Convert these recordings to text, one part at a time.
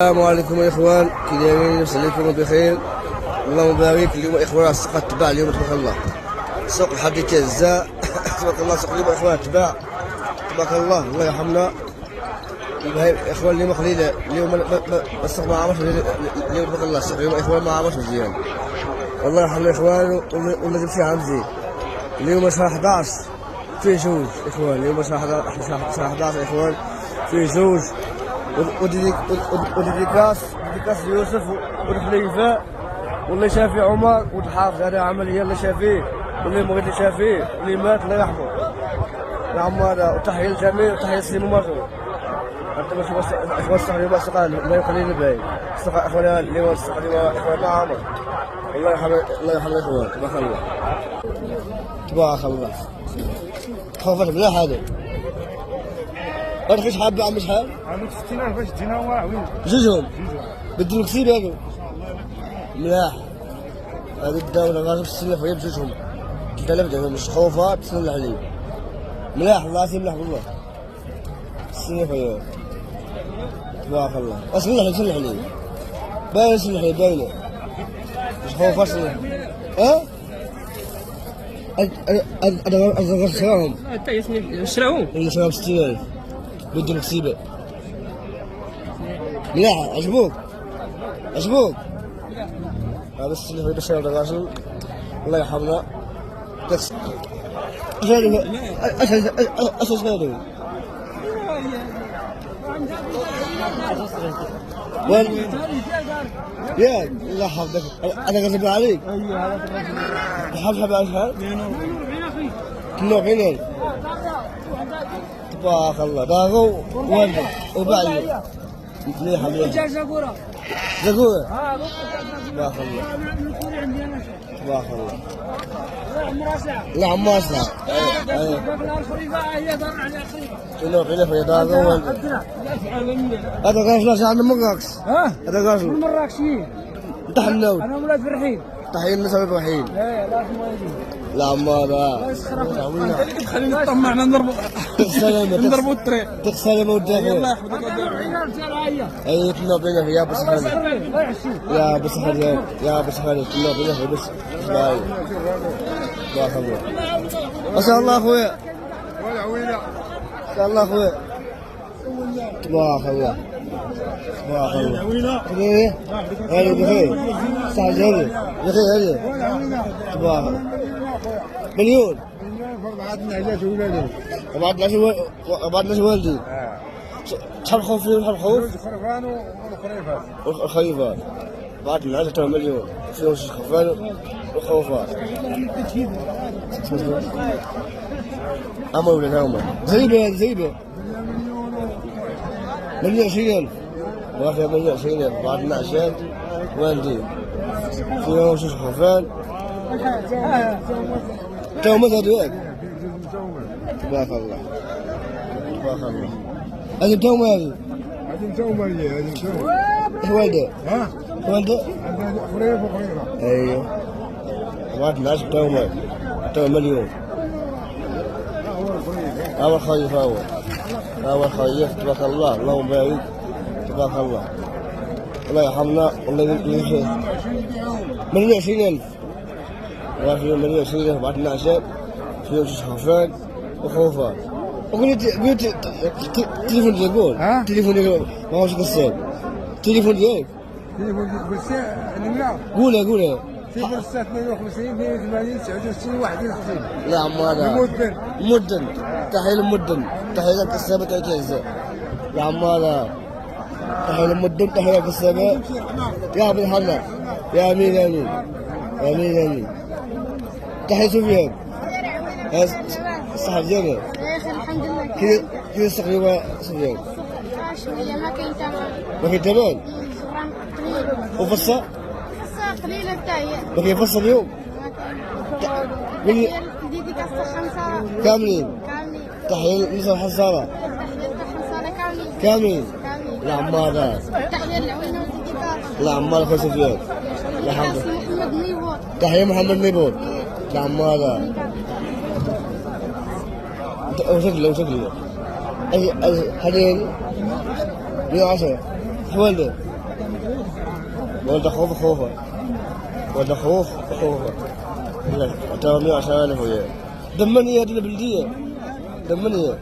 السلام عليكم يا اخوان، كي دايرين؟ عليكم بخير. اللهم بارك. اليوم اخوان السوق تباع اليوم تبارك الله، سوق الحديث هزاء تبارك الله. سوق اليوم اخوان تباع تبارك الله، الله يرحمنا. اخوان اليوم قليله، اليوم السوق ما عرفش اليوم تبارك الله. السوق اليوم اخوان ما عرفش مزيان، الله يرحمنا اخوان. ولا جبت فيها مزيان. اليوم شهر 11 فيه زوج اخوان، اليوم شهر 11 اخوان فيه زوج وديكاس يوسف والخليفه واللي شافي عمر والحافظ. هذا عمليه اللي شافيه واللي مريض اللي شافيه واللي مات الله يرحمه. نعم هذا. وتحيه للجميع وتحيه لسليم ومرحبا. انت باش اخوان السوق اليوم قال ما يقليل باين السوق اخوان اليوم. السوق اليوم اخوان ما عمر. الله يرحمه الله يرحمه اخوان. تبارك الله تبارك الله. خوفك مليح هذا. واش حاب عم شحال؟ عندك 60000 باش دينا واعرين جوجهم بدلو كثير هذو ملاح. هذه الدولة غادي تسلف غير بجوجهم 3000 درهم. مش خوفات تسلح عليه ملاح والله ملاح والله. تسلف عليه تبارك الله. سلح عليه باين، سلح عليه باينة. مش خوفات سلح. أنا شراهم. شراهم؟ اللي شراهم 60000 بدلو كسيبة ملاح. عجبوك هذا السلف اللي بشر الراجل الله يرحمنا. اش هذا؟ يا الله يحفظك. انا غضب عليك. حب اشهر 42 تبارك الله. داغو والدك وبعدين مليحه زقوره تبارك الله تبارك الله. لا عمار ساعة شنو خليفة يا داغو والدك. هذا غاشلاش عند مراكش. هذا غاشل المراكشيين تحنون. انا ولاد فرحين تحية الناس الفرحين. لا عمار انت تخليني نطمعنا نضربوا الطريق. تغسل ودافع. الله يحفظك. اي كنا بينا يا ابو سحر يا ابو سحر يا ابو سحر كنا بينا بس باي. بارك الله ما شاء الله اخويا. ما شاء الله اخويا. تبارك الله تبارك الله. هذه بخير صح هذه بخير هذه تبارك الله. مليون بعدنا والدي. شحال خوف فيه وشحال خوف؟ الخرفان والخريفات بعد من 10 مليون فيهم خرفان وخوفات. أما ولد هما زيبة مليون 20,000 وافي مليون 20,000 بعد من 10 والدي فيهم خرفان تومة هذوك. تبارك الله تبارك الله. هذه تومة هذه ايش والده؟ والده؟ خريفة ايوه واحد الناس تومة مليون. اول خايف اول خايف تبارك الله. اللهم بارك تبارك الله. الله يرحمنا والله يجزيه. مليون 20,000 واحد مليون 20,000 بعد الناس فيهم خرفان وخوفات. قلت تليفون ديالك تليفون ما هوش قصاد. تليفون ديالك قولها 0652 82 69 61. لا عم هذا مدن. تحية للمدن تحية لك السابق تعيش. يا عم هذا تحية للمدن تحية لك السابق يا ابن الحنة. يا امين تحية سفيان. الصحة ديالك الحمد لله. كيف السقيوة سفيان؟ شوية ما كاين تمام. ما كاين تمام؟ قليل. وفصة؟ فصة قليلة حتى هي. ما كاين فصة اليوم؟ ما كاين. ديديكاس 5 كاملين. تحية للنساء الحصارة. تحية الحصارة كاملين. كاملين. لا عمار تحية للعوينة وديديكاس. لا عمار خويا سفيان. لا حمد. محمد نيبور. تحية محمد نيبور. لا عمار وشكله هذين 110 والده ولد خوف خوفه ولد خوف خوفه لا ترى 110,000 وياه دمني هذه البلديه دمني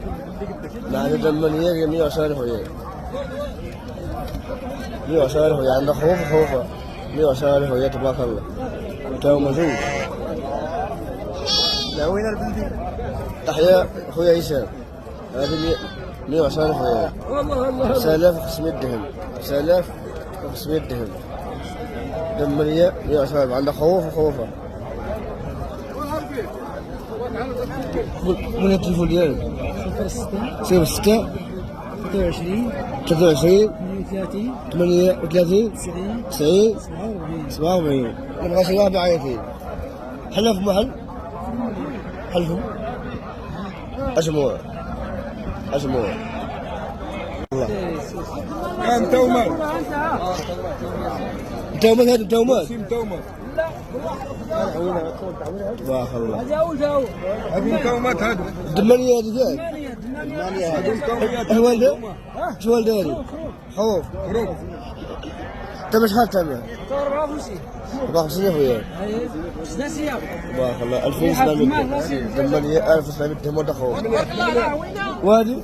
معنى دمني 110,000 وياه 110,000 وياه عندك خوف خوفه 110,000 وياه تبارك الله تو موجود. لا وين البلدي؟ تحيا خويا هشام هذه 110,000 وياه والله الله 9,500 درهم 9,500 درهم دمنية 110,000 عندك خوف وخوفه. قول التليفون ديالك 06 23 23 38 38 90 90 47 47 نبغى شي واحد بعيطين حنا في محل حلفهم أجمع كان تومر تومات هذا تومات سيم تومر تبارك الله هذا أول جاو هذه تومات هذا الدمانية هذه فيك هذه توميات ايش والده؟ شو والده هذه؟ خوف خروج انت شحال تعمل؟ 54 54 يا خويا سداسية تبارك الله 2700 8 1700 درهم ولا خوف وهذه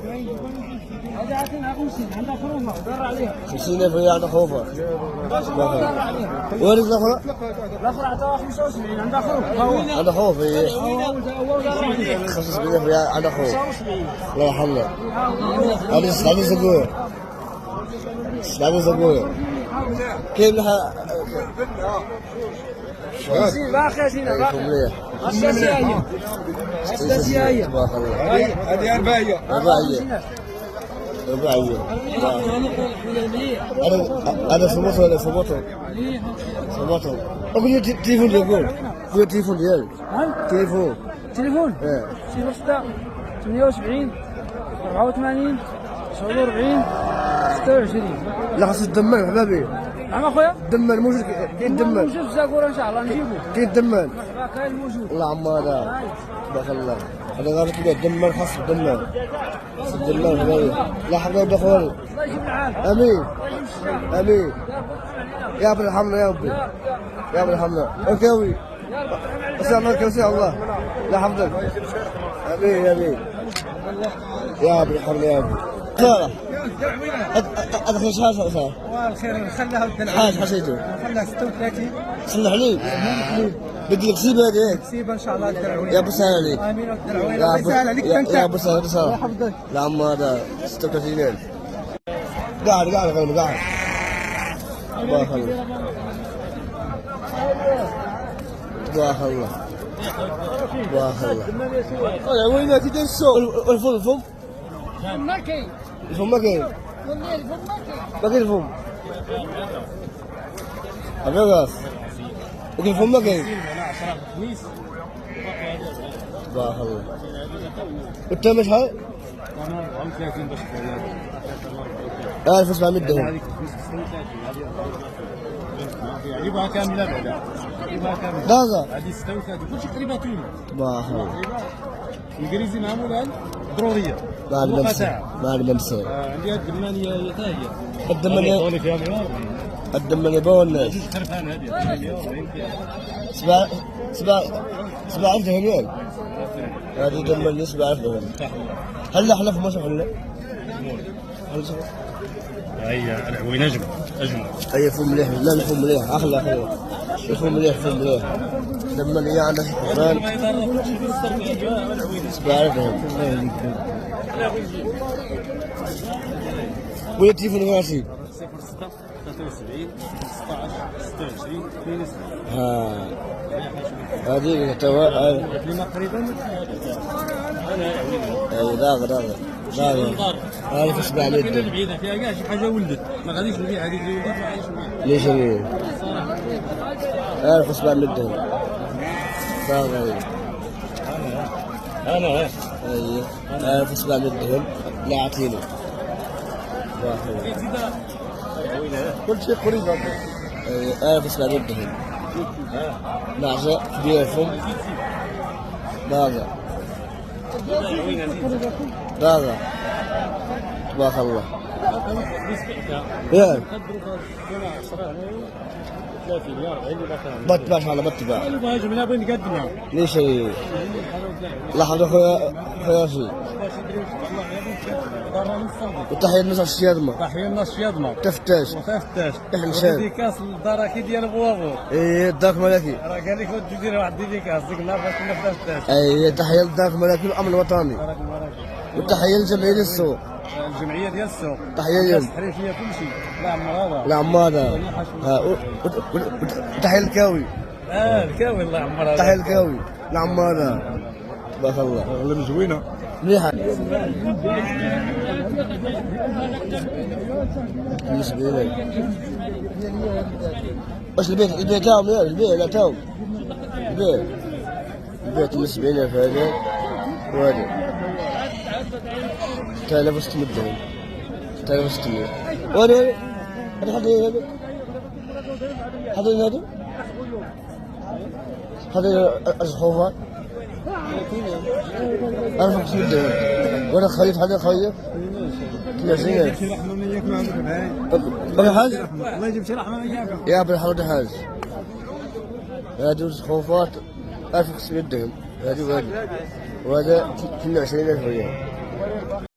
هذا عطينا 50 عندها خرومة دار عليها 50,000 وهي عندها خوفه تبارك الله وهذه الاخرى الأخرى عطاها 75 عندها خرومة عندها خوف هي هو دار عليها 75,000 وهي عندها خوف الله يرحمها هذه زقوه هذه زقوه كيف لها باقي زينة باقي مليح السداسية تبارك الله هذه أربعية رباعية أنا في مصر ولا في مطر؟ في مطر أقول لي التليفون ديالك قول التليفون ديالك تليفون إيه 06 78 84 49 26 لا خاص الدمان حبابي نعم اخويا الدمان موجود كاين الدمان موجود في زاكورة ان شاء الله نجيبو كاين الدمان كاين موجود الله عمارة تبارك الله هذا غير كذا الدمان خاص الدمان خاص الدمان حبابي لا حول ولا قوة الله يجيب العافية امين الله يجيب الشفاء امين يا ابن الحمد يا ربي يا ابن الحمد اوكي اسال الله كرسي الله لا حفظك امين امين يا ابن الحمد يا ربي خير ادخل شهر صار والخير خلاها الدلع حاج حسيته خلاها 36 صلح لي بدي لك سيب هذه سيب ان شاء الله الدلع يا ابو سهل عليك امين الدلع يا ابو سهل عليك انت يا ابو سهل صار الله يحفظك لا عم هذا 36,000 قاعد غير قاعد تبارك الله تبارك الله تبارك الله وين تدير السوق الفم ما كاين الفم ما كاين والله الفم ما كاين ما كاين الفم أبي غاف وكاين الفم ما كاين تبارك الله والتم شحال؟ 1700 درهم يبغى كامله بعدا يبغى كامله دازا هذه 36 كلشي تقريبا تونس تبارك الله الانجليزي معمول عن ضروريه ما عندنا مسا ما عندنا مسا عندي هاد الدمانيه هي حتى هي الدمانية فيها 140 الدمانية باون خرفان هذه 7,000 درهم هذه دمانية 7,000 درهم هلا احنا في مصر هلا هي العوين اجمل هي فم مليح لا الفم مليح اخلى الفم مليح دمانية عندها حران 7,000 درهم ويا التليفون راسي 06 73 16 26 22 ها هذه توا لما قريبا اي داغ هذه في 700 درهم بعيده فيها كاع شي حاجه ولدت ما غاديش نبيع هذيك اللي ولدت ما غاديش نبيع ليش هي 1700 درهم داغ انا اي 1700 درهم لا عطيني كل شيء قريب اي 1700 درهم نعجة كبيرة الفم داغ تبارك الله يا قدروا في 30 يا 40 بتباع ان شاء الله بتباع اللي بغا جبنا بغي نقدمها ليش لحظة خويا شي وتحية الناس الشيادمة تحية الناس شيادمة تفتاش وتفتاش إحنا ديكاس للدار كي ديال بوابو ايه دارك ملكي راه قال لك ودي دير واحد ديكاس ديك النهار فاش كنا في تفتاش ايه تحية لدارك ملكي الأمن الوطني وتحية لجمعية السوق الجمعية ديال السوق تحية لهم تحريفية كل شيء لا عمر هذا العمارة وتحية الكاوي الكاوي الله يعمر هذا تحية الكاوي العمارة تبارك الله والله زوينة مليحة بالنسبة لي واش البيت تاعهم يا البيت لا تاعهم البيت بالنسبة لي في هذا وهذا 3600 درهم 3600 وهذا هذا الخوفات 1500 درهم وانا خليت هذا خير 30 شي رحمة من ياك ما عندك معايا بغي حاجة الله يجيب شي رحمة من ياك يا ابن الحرود حاج هذه الخوفات 1500 درهم هذه وهذه 22,000 ريال